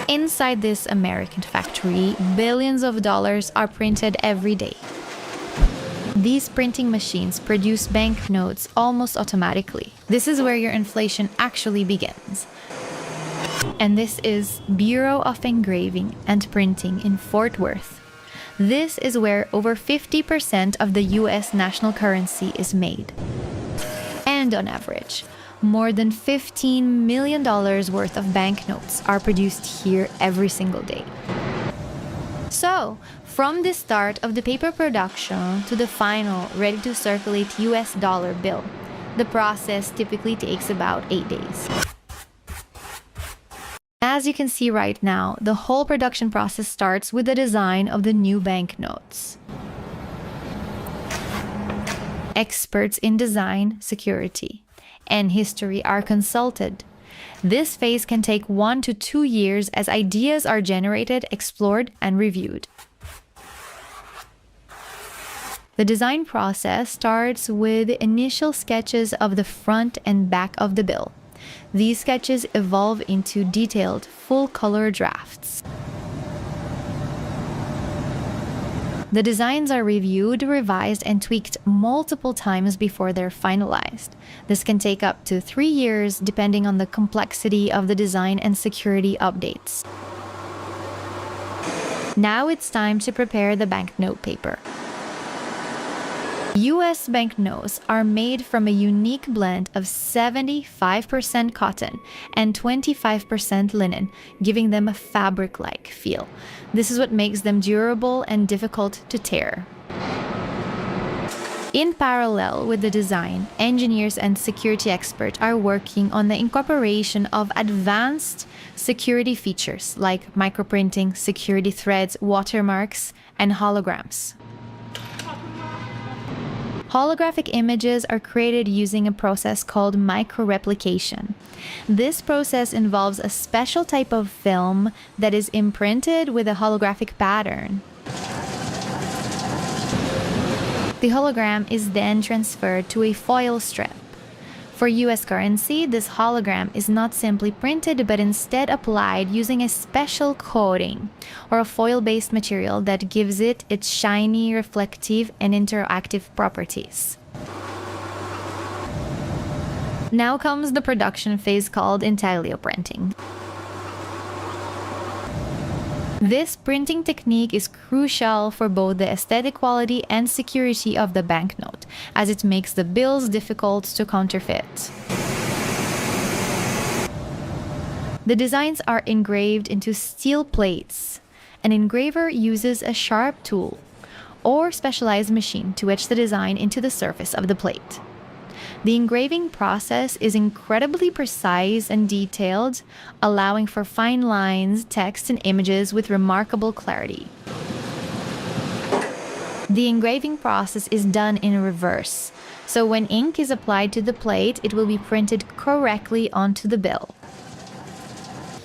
Inside this American factory, billions of dollars are printed every day. These printing machines produce banknotes almost automatically. This is where your inflation actually begins. And this is Bureau of Engraving and Printing in Fort Worth. This is where over 50% of the US national currency is made. And on average, more than $15 million worth of banknotes are produced here every single day. So, from the start of the paper production to the final ready-to-circulate US dollar bill, the process typically takes about 8 days. As you can see right now, the whole production process starts with the design of the new banknotes. Experts in design, security, and history are consulted. This phase can take 1 to 2 years as ideas are generated, explored, and reviewed. The design process starts with initial sketches of the front and back of the bill. These sketches evolve into detailed, full-color drafts. The designs are reviewed, revised, and tweaked multiple times before they're finalized. This can take up to 3 years depending on the complexity of the design and security updates. Now it's time to prepare the banknote paper. US banknotes are made from a unique blend of 75% cotton and 25% linen, giving them a fabric-like feel. This is what makes them durable and difficult to tear. In parallel with the design, engineers and security experts are working on the incorporation of advanced security features like microprinting, security threads, watermarks, and holograms. Holographic images are created using a process called microreplication. This process involves a special type of film that is imprinted with a holographic pattern. The hologram is then transferred to a foil strip. For US currency, this hologram is not simply printed but instead applied using a special coating or a foil-based material that gives it its shiny, reflective, and interactive properties. Now comes the production phase called intaglio printing. This printing technique is crucial for both the aesthetic quality and security of the banknote, as it makes the bills difficult to counterfeit. The designs are engraved into steel plates. An engraver uses a sharp tool or specialized machine to etch the design into the surface of the plate. The engraving process is incredibly precise and detailed, allowing for fine lines, text, and images with remarkable clarity. The engraving process is done in reverse, so when ink is applied to the plate, it will be printed correctly onto the bill.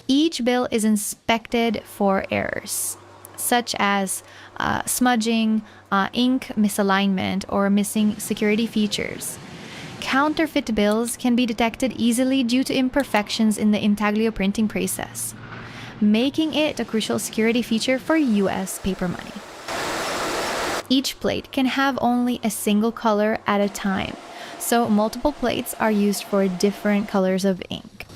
Each bill is inspected for errors, such as smudging, ink misalignment, or missing security features. Counterfeit bills can be detected easily due to imperfections in the intaglio printing process, making it a crucial security feature for US paper money. Each plate can have only a single color at a time, so multiple plates are used for different colors of ink.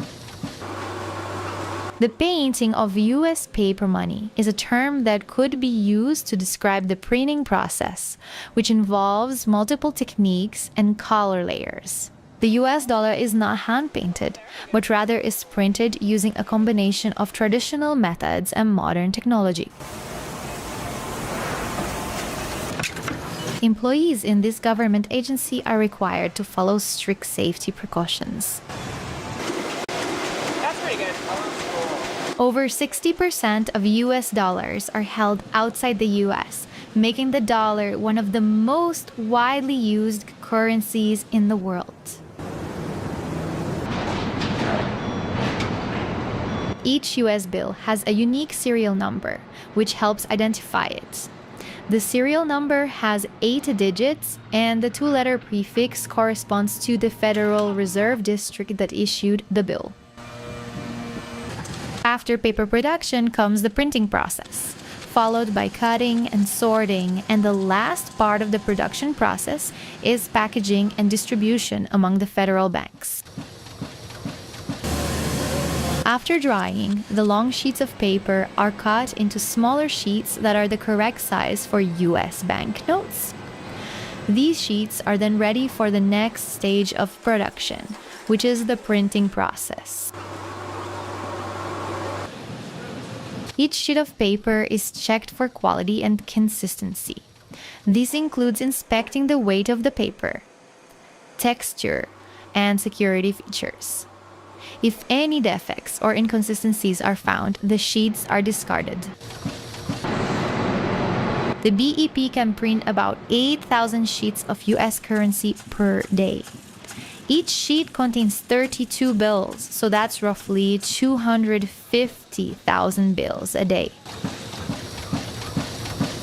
The painting of US paper money is a term that could be used to describe the printing process, which involves multiple techniques and color layers. The US dollar is not hand-painted, but rather is printed using a combination of traditional methods and modern technology. Employees in this government agency are required to follow strict safety precautions. That's pretty good. Over 60% of US dollars are held outside the US, making the dollar one of the most widely used currencies in the world. Each US bill has a unique serial number, which helps identify it. The serial number has 8 digits, and the 2-letter prefix corresponds to the Federal Reserve District that issued the bill. After paper production comes the printing process, followed by cutting and sorting, and the last part of the production process is packaging and distribution among the federal banks. After drying, the long sheets of paper are cut into smaller sheets that are the correct size for US banknotes. These sheets are then ready for the next stage of production, which is the printing process. Each sheet of paper is checked for quality and consistency. This includes inspecting the weight of the paper, texture, and security features. If any defects or inconsistencies are found, the sheets are discarded. The BEP can print about 8,000 sheets of US currency per day. Each sheet contains 32 bills, so that's roughly 250,000 bills a day.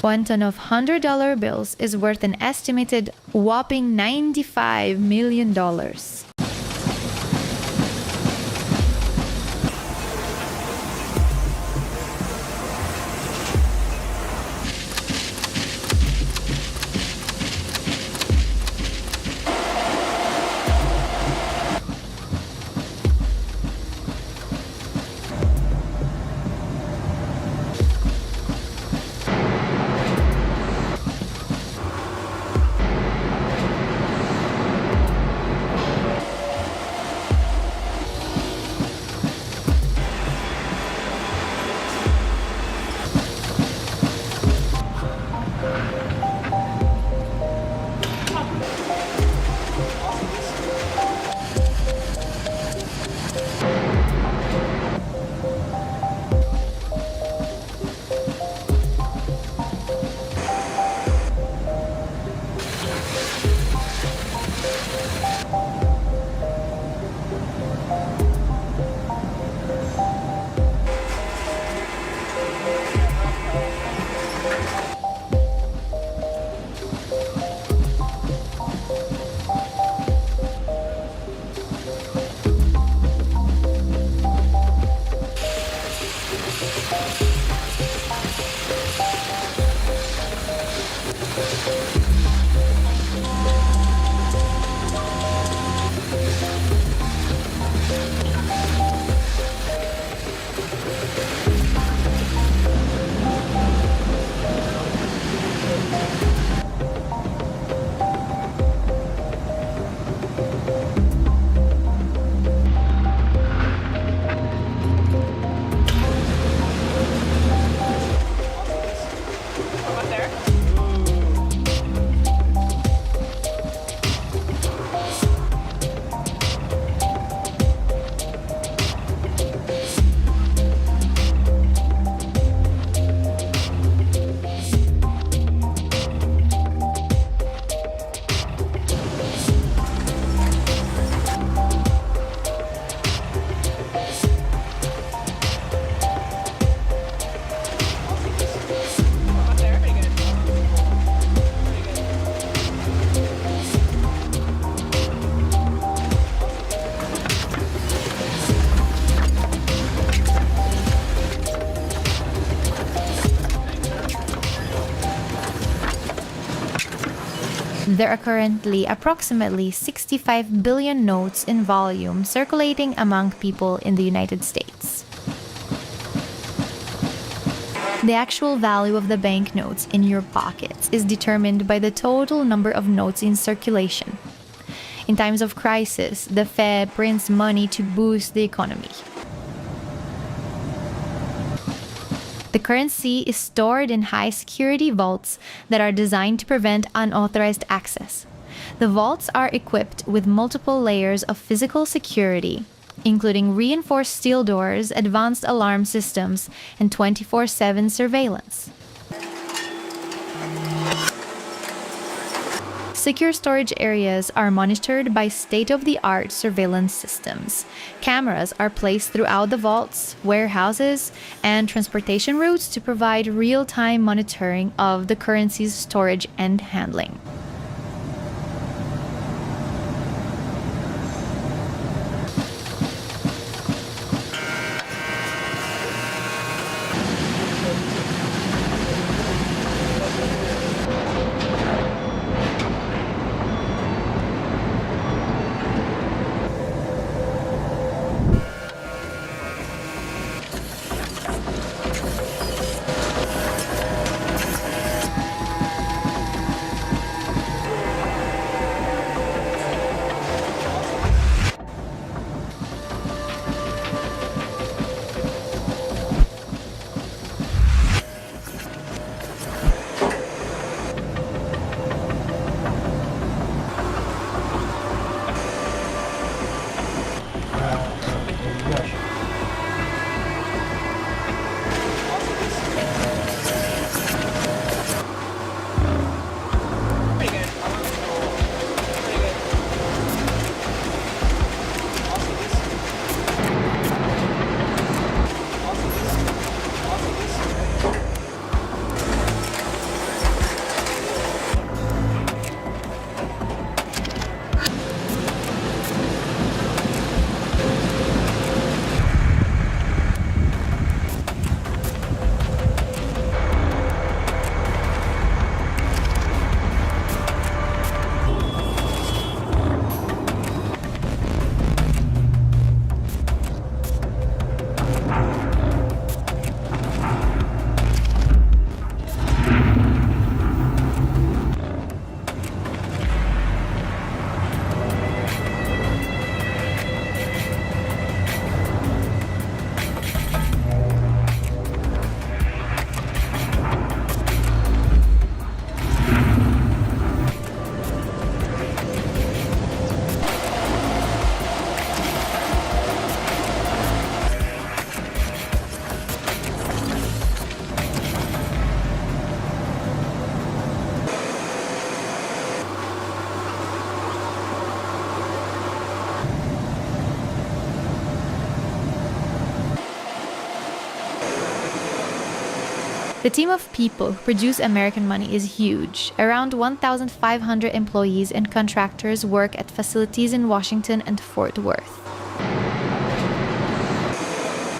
1 ton of $100 bills is worth an estimated whopping $95 million. There are currently approximately 65 billion notes in volume circulating among people in the United States. The actual value of the banknotes in your pockets is determined by the total number of notes in circulation. In times of crisis, the Fed prints money to boost the economy. The currency is stored in high-security vaults that are designed to prevent unauthorized access. The vaults are equipped with multiple layers of physical security, including reinforced steel doors, advanced alarm systems, and 24/7 surveillance. Secure storage areas are monitored by state-of-the-art surveillance systems. Cameras are placed throughout the vaults, warehouses, and transportation routes to provide real-time monitoring of the currency's storage and handling. The team of people who produce American money is huge. Around 1,500 employees and contractors work at facilities in Washington and Fort Worth.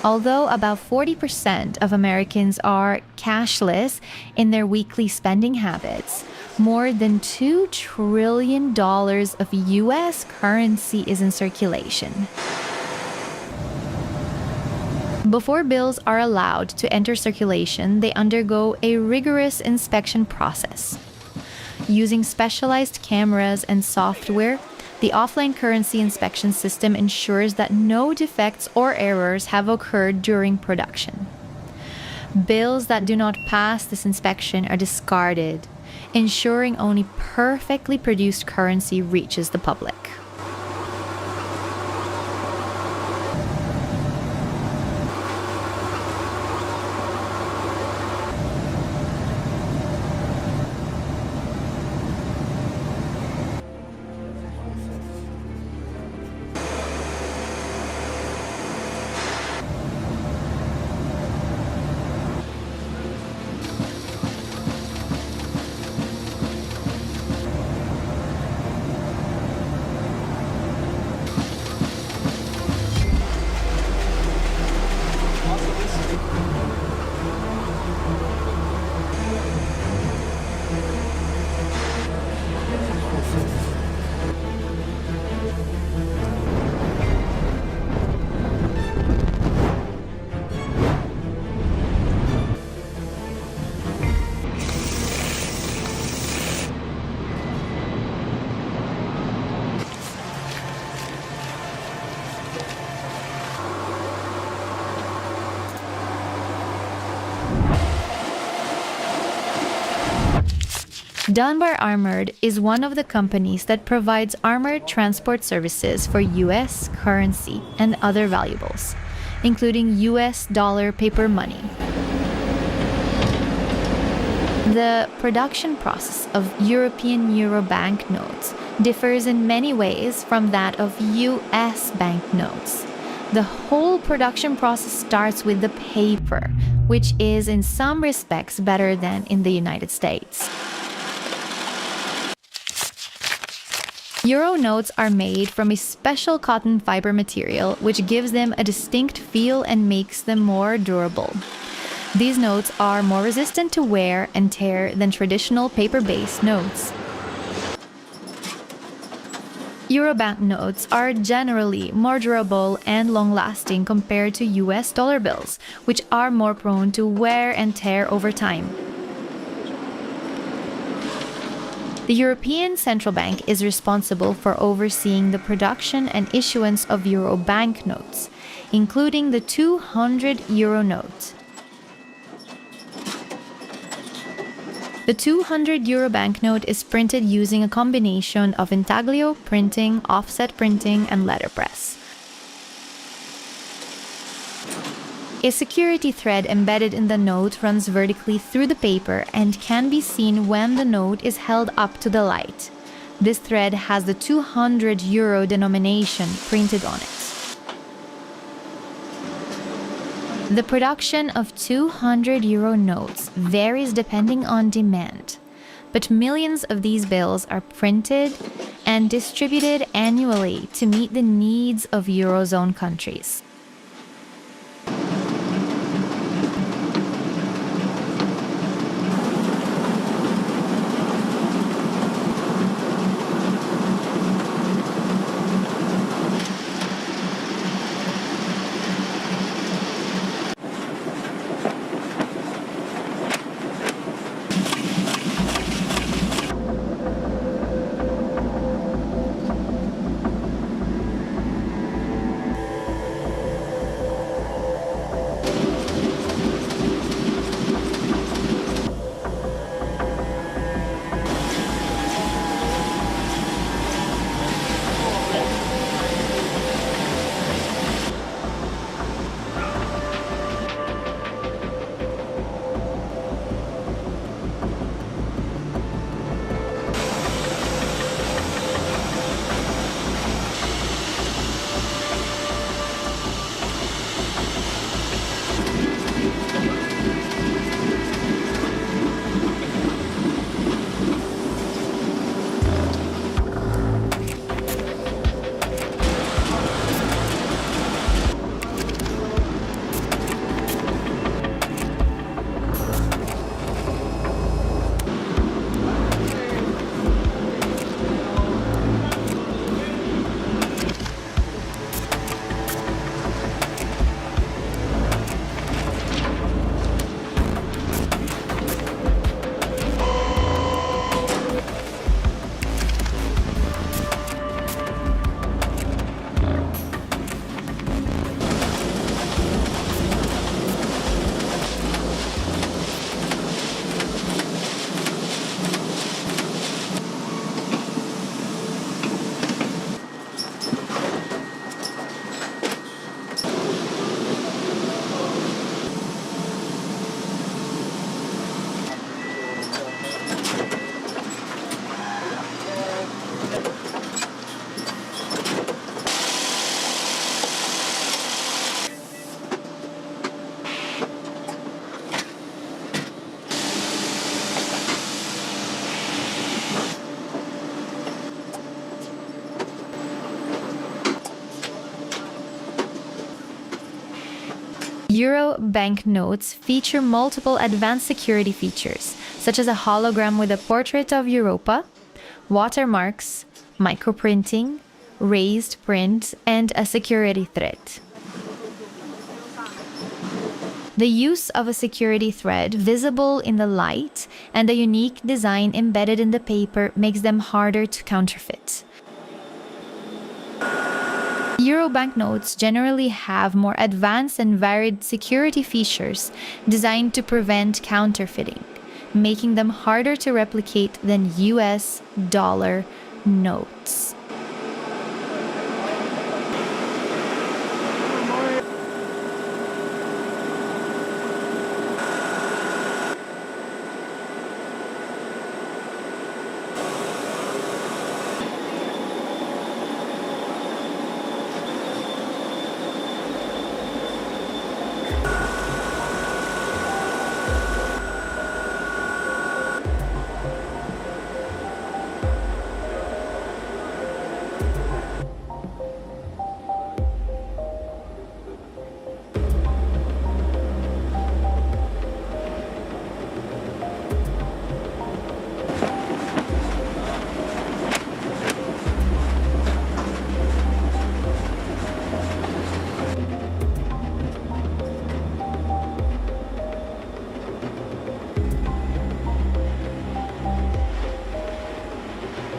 Although about 40% of Americans are cashless in their weekly spending habits, more than $2 trillion of US currency is in circulation. Before bills are allowed to enter circulation, they undergo a rigorous inspection process. Using specialized cameras and software, the offline currency inspection system ensures that no defects or errors have occurred during production. Bills that do not pass this inspection are discarded, ensuring only perfectly produced currency reaches the public. Dunbar Armored is one of the companies that provides armored transport services for US currency and other valuables, including US dollar paper money. The production process of European euro banknotes differs in many ways from that of US banknotes. The whole production process starts with the paper, which is in some respects better than in the United States. Euro notes are made from a special cotton fiber material which gives them a distinct feel and makes them more durable. These notes are more resistant to wear and tear than traditional paper-based notes. Euro banknotes are generally more durable and long-lasting compared to US dollar bills, which are more prone to wear and tear over time. The European Central Bank is responsible for overseeing the production and issuance of euro banknotes, including the 200 euro note. The 200 euro banknote is printed using a combination of intaglio printing, offset printing, and letterpress. A security thread embedded in the note runs vertically through the paper and can be seen when the note is held up to the light. This thread has the 200 euro denomination printed on it. The production of 200 euro notes varies depending on demand, but millions of these bills are printed and distributed annually to meet the needs of Eurozone countries. Euro banknotes feature multiple advanced security features, such as a hologram with a portrait of Europa, watermarks, microprinting, raised print, and a security thread. The use of a security thread visible in the light and a unique design embedded in the paper makes them harder to counterfeit. Euro banknotes generally have more advanced and varied security features designed to prevent counterfeiting, making them harder to replicate than US dollar notes.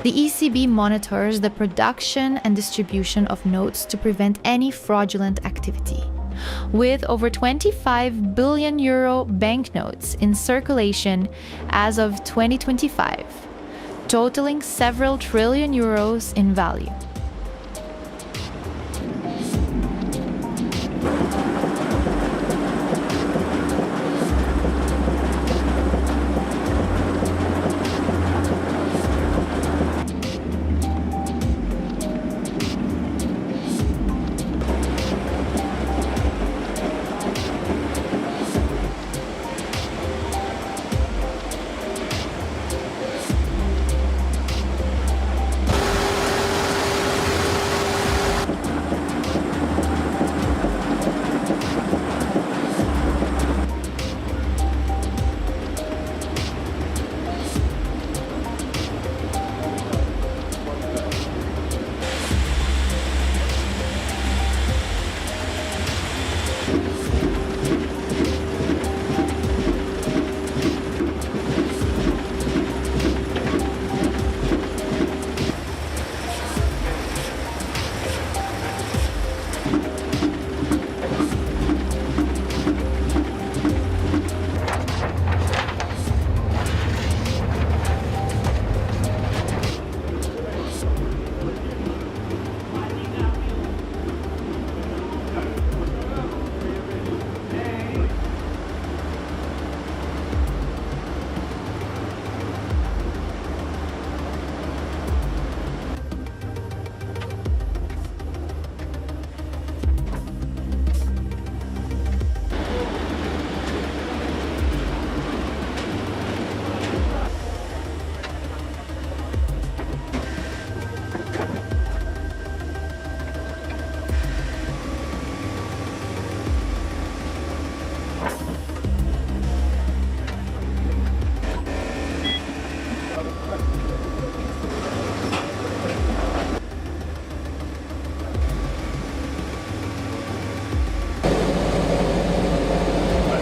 The ECB monitors the production and distribution of notes to prevent any fraudulent activity. With over 25 billion euro banknotes in circulation as of 2025, totaling several trillion euros in value.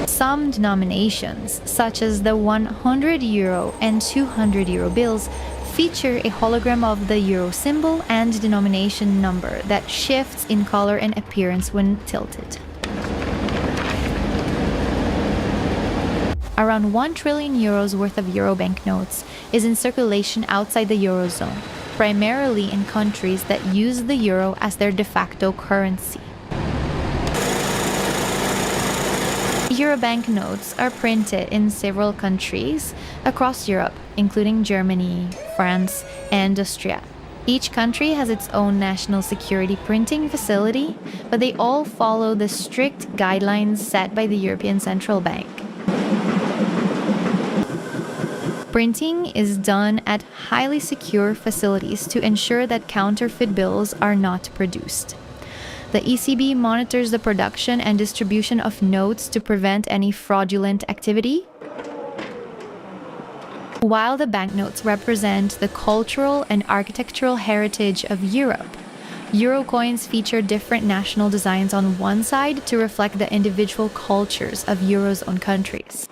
Some denominations, such as the 100 euro and 200 euro bills, feature a hologram of the euro symbol and denomination number that shifts in color and appearance when tilted. Around 1 trillion euros worth of euro banknotes is in circulation outside the eurozone, primarily in countries that use the euro as their de facto currency. Euro banknotes are printed in several countries across Europe, including Germany, France, and Austria. Each country has its own national security printing facility, but they all follow the strict guidelines set by the European Central Bank. Printing is done at highly secure facilities to ensure that counterfeit bills are not produced. The ECB monitors the production and distribution of notes to prevent any fraudulent activity. While the banknotes represent the cultural and architectural heritage of Europe, Euro coins feature different national designs on one side to reflect the individual cultures of Eurozone countries.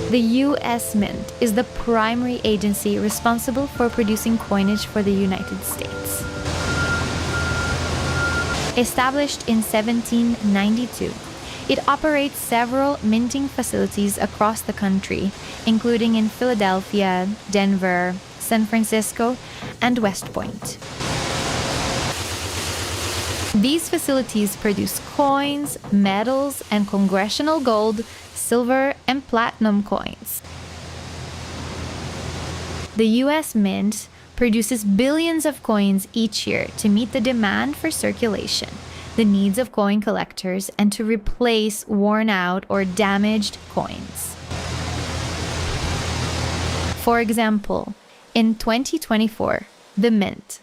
The U.S. Mint is the primary agency responsible for producing coinage for the United States. Established in 1792, it operates several minting facilities across the country, including in Philadelphia, Denver, San Francisco, and West Point. These facilities produce coins, medals, and congressional gold, silver, and platinum coins. The U.S. Mint produces billions of coins each year to meet the demand for circulation, the needs of coin collectors, and to replace worn out or damaged coins. For example, in 2024, the Mint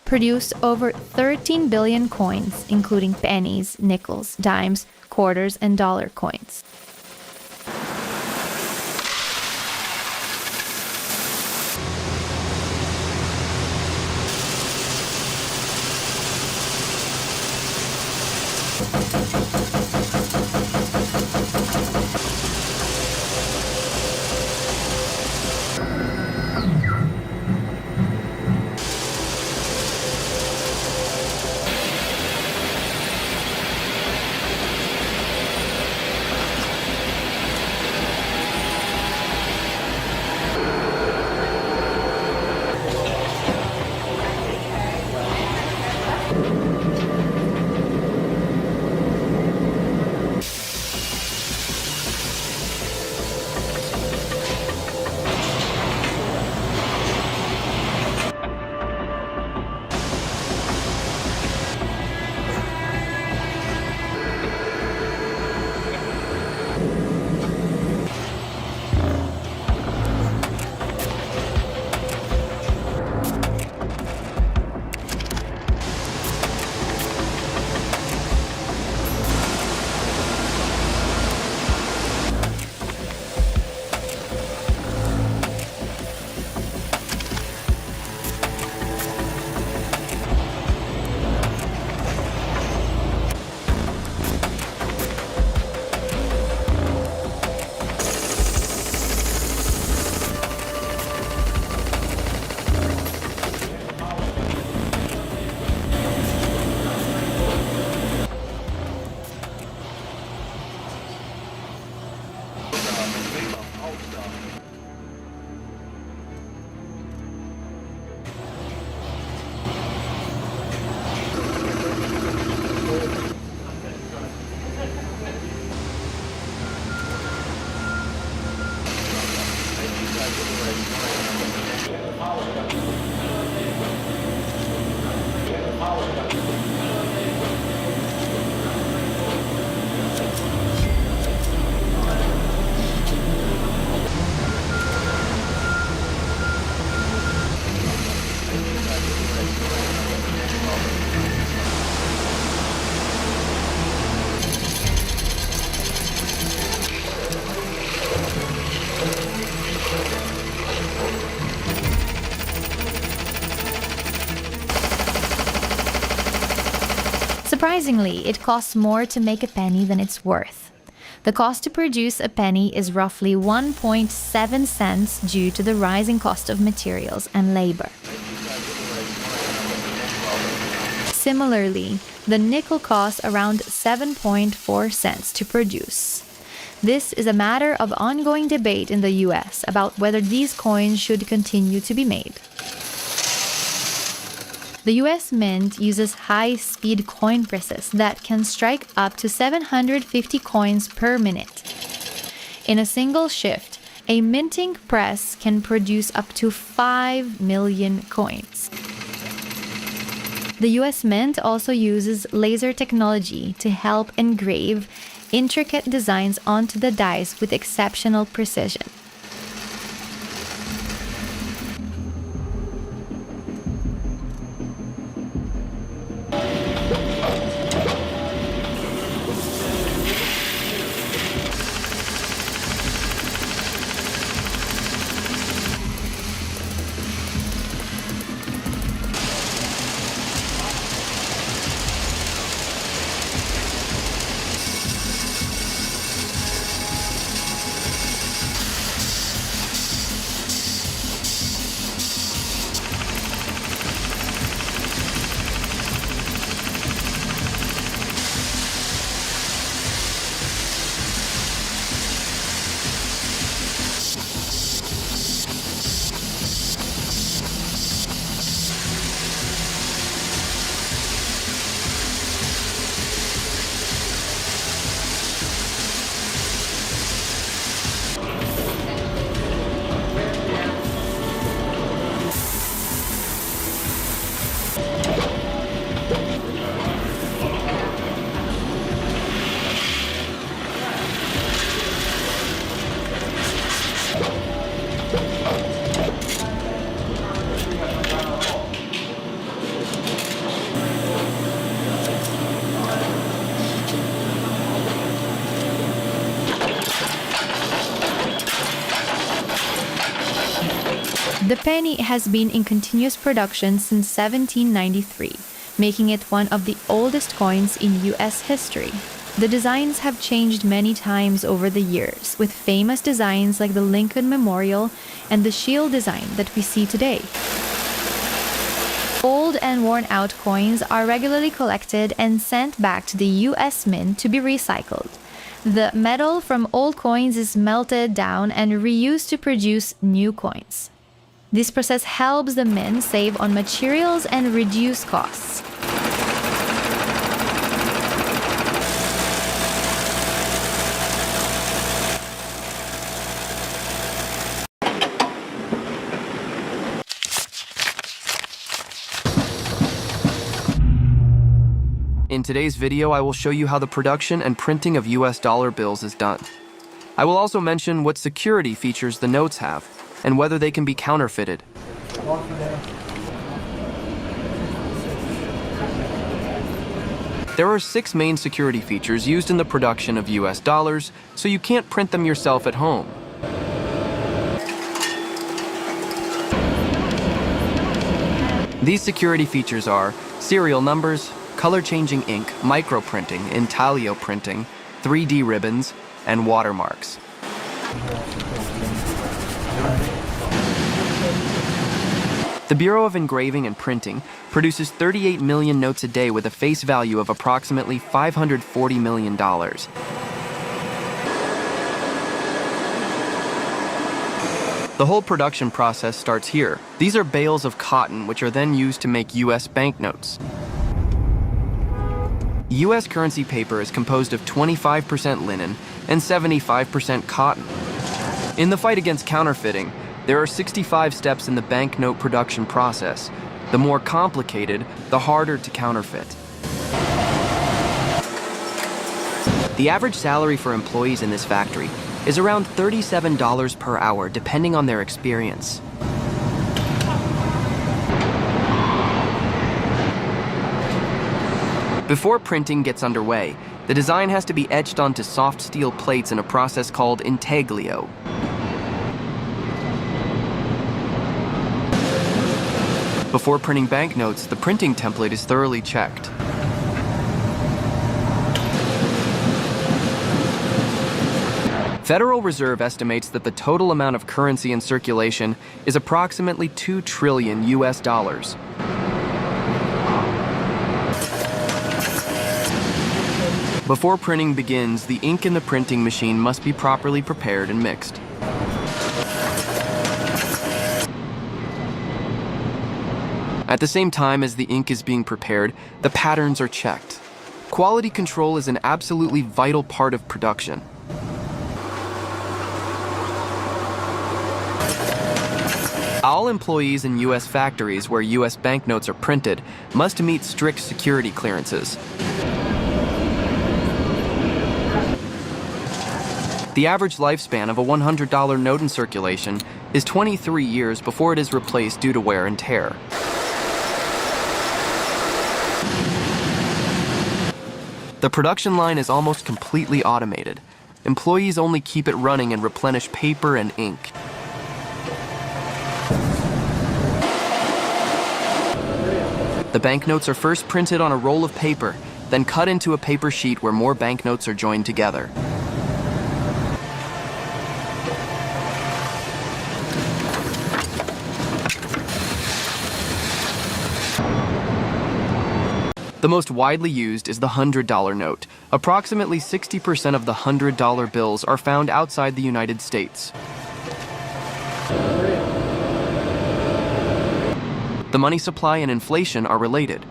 produced over 13 billion coins, including pennies, nickels, dimes, quarters, and dollar coins. Surprisingly, it costs more to make a penny than it's worth. The cost to produce a penny is roughly 1.7 cents due to the rising cost of materials and labor. Similarly, the nickel costs around 7.4 cents to produce. This is a matter of ongoing debate in the US about whether these coins should continue to be made. The US Mint uses high-speed coin presses that can strike up to 750 coins per minute. In a single shift, a minting press can produce up to 5 million coins. The US Mint also uses laser technology to help engrave intricate designs onto the dies with exceptional precision. The penny has been in continuous production since 1793, making it one of the oldest coins in US history. The designs have changed many times over the years, with famous designs like the Lincoln Memorial and the shield design that we see today. Old and worn-out coins are regularly collected and sent back to the US Mint to be recycled. The metal from old coins is melted down and reused to produce new coins. This process helps the mint save on materials and reduce costs. In today's video, I will show you how the production and printing of US dollar bills is done. I will also mention what security features the notes have, and whether they can be counterfeited. There are 6 main security features used in the production of US dollars, so you can't print them yourself at home. These security features are serial numbers, color-changing ink, microprinting, intaglio printing, 3D ribbons, and watermarks. The Bureau of Engraving and Printing produces 38 million notes a day with a face value of approximately $540 million. The whole production process starts here. These are bales of cotton, which are then used to make US banknotes. US currency paper is composed of 25% linen and 75% cotton. In the fight against counterfeiting, there are 65 steps in the banknote production process. The more complicated, the harder to counterfeit. The average salary for employees in this factory is around $37 per hour, depending on their experience. Before printing gets underway, the design has to be etched onto soft steel plates in a process called intaglio. Before printing banknotes, the printing template is thoroughly checked. Federal Reserve estimates that the total amount of currency in circulation is approximately 2 trillion US dollars. Before printing begins, the ink in the printing machine must be properly prepared and mixed. At the same time as the ink is being prepared, the patterns are checked. Quality control is an absolutely vital part of production. All employees in U.S. factories where U.S. banknotes are printed must meet strict security clearances. The average lifespan of a $100 note in circulation is 23 years before it is replaced due to wear and tear. The production line is almost completely automated. Employees only keep it running and replenish paper and ink. The banknotes are first printed on a roll of paper, then cut into a paper sheet where more banknotes are joined together. The most widely used is the $100 note. Approximately 60% of the $100 bills are found outside the United States. The money supply and inflation are related.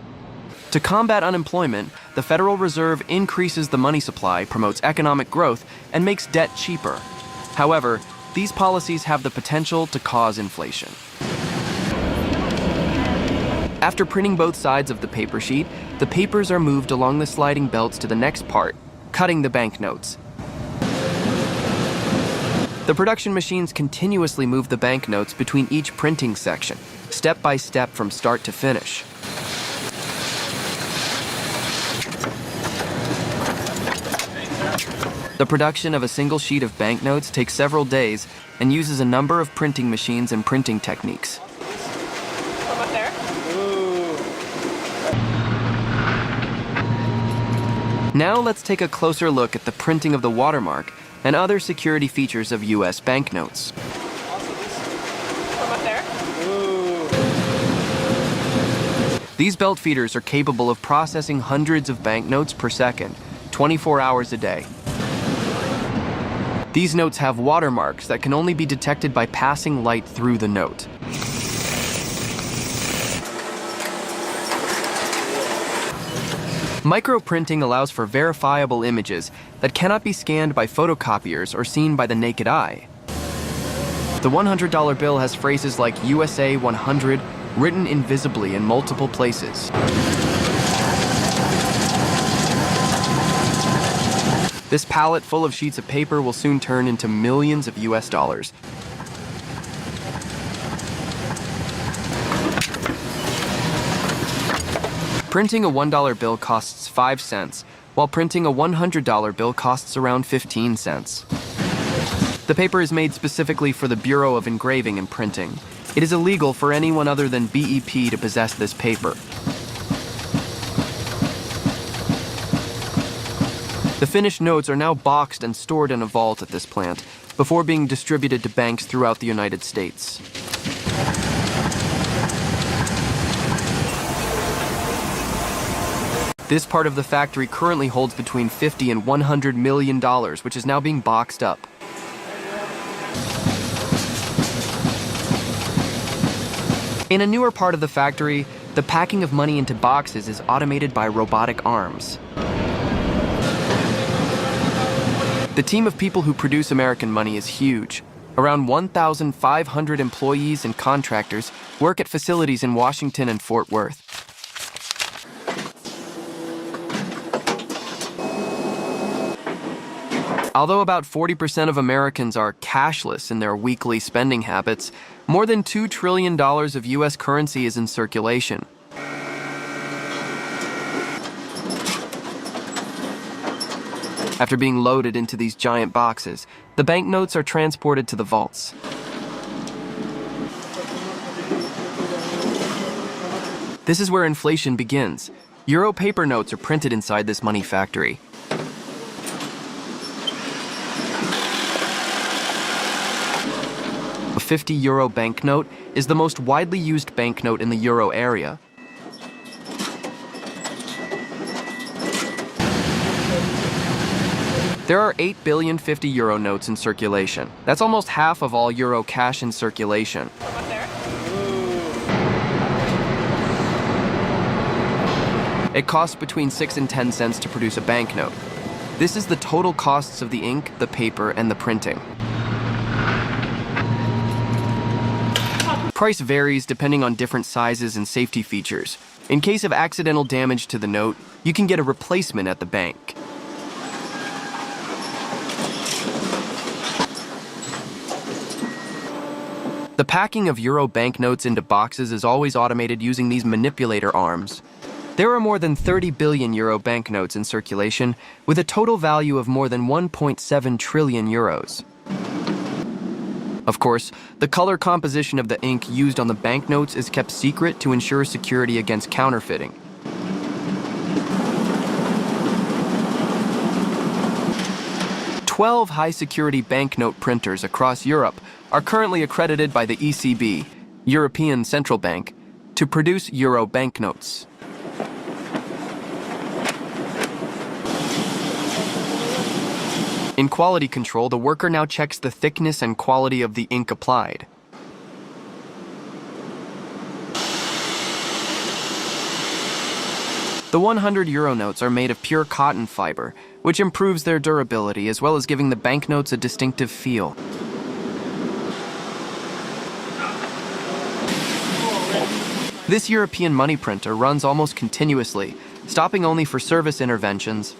To combat unemployment, the Federal Reserve increases the money supply, promotes economic growth, and makes debt cheaper. However, these policies have the potential to cause inflation. After printing both sides of the paper sheet, the papers are moved along the sliding belts to the next part, cutting the banknotes. The production machines continuously move the banknotes between each printing section, step by step from start to finish. The production of a single sheet of banknotes takes several days and uses a number of printing machines and printing techniques. Now let's take a closer look at the printing of the watermark and other security features of U.S. banknotes. These belt feeders are capable of processing hundreds of banknotes per second, 24 hours a day. These notes have watermarks that can only be detected by passing light through the note. Microprinting allows for verifiable images that cannot be scanned by photocopiers or seen by the naked eye. The $100 bill has phrases like USA 100 written invisibly in multiple places. This pallet full of sheets of paper will soon turn into millions of US dollars. Printing a $1 bill costs 5 cents, while printing a $100 bill costs around 15 cents. The paper is made specifically for the Bureau of Engraving and Printing. It is illegal for anyone other than BEP to possess this paper. The finished notes are now boxed and stored in a vault at this plant, before being distributed to banks throughout the United States. This part of the factory currently holds between $50 and $100 million, which is now being boxed up. In a newer part of the factory, the packing of money into boxes is automated by robotic arms. The team of people who produce American money is huge. Around 1,500 employees and contractors work at facilities in Washington and Fort Worth. Although about 40% of Americans are cashless in their weekly spending habits, more than $2 trillion of U.S. currency is in circulation. After being loaded into these giant boxes, the banknotes are transported to the vaults. This is where inflation begins. Euro paper notes are printed inside this money factory. €50 banknote is the most widely used banknote in the euro area. There are 8 billion €50 notes in circulation. That's almost half of all euro cash in circulation. It costs between 6 and 10 cents to produce a banknote. This is the total costs of the ink, the paper, and the printing. Price varies depending on different sizes and safety features. In case of accidental damage to the note, you can get a replacement at the bank. The packing of euro banknotes into boxes is always automated using these manipulator arms. There are more than 30 billion euro banknotes in circulation, with a total value of more than 1.7 trillion euros. Of course, the color composition of the ink used on the banknotes is kept secret to ensure security against counterfeiting. "12 high-security banknote printers across Europe are currently accredited by the ECB, European Central Bank, to produce euro banknotes. In quality control, the worker now checks the thickness and quality of the ink applied. The 100 euro notes are made of pure cotton fiber, which improves their durability as well as giving the banknotes a distinctive feel. This European money printer runs almost continuously, stopping only for service interventions.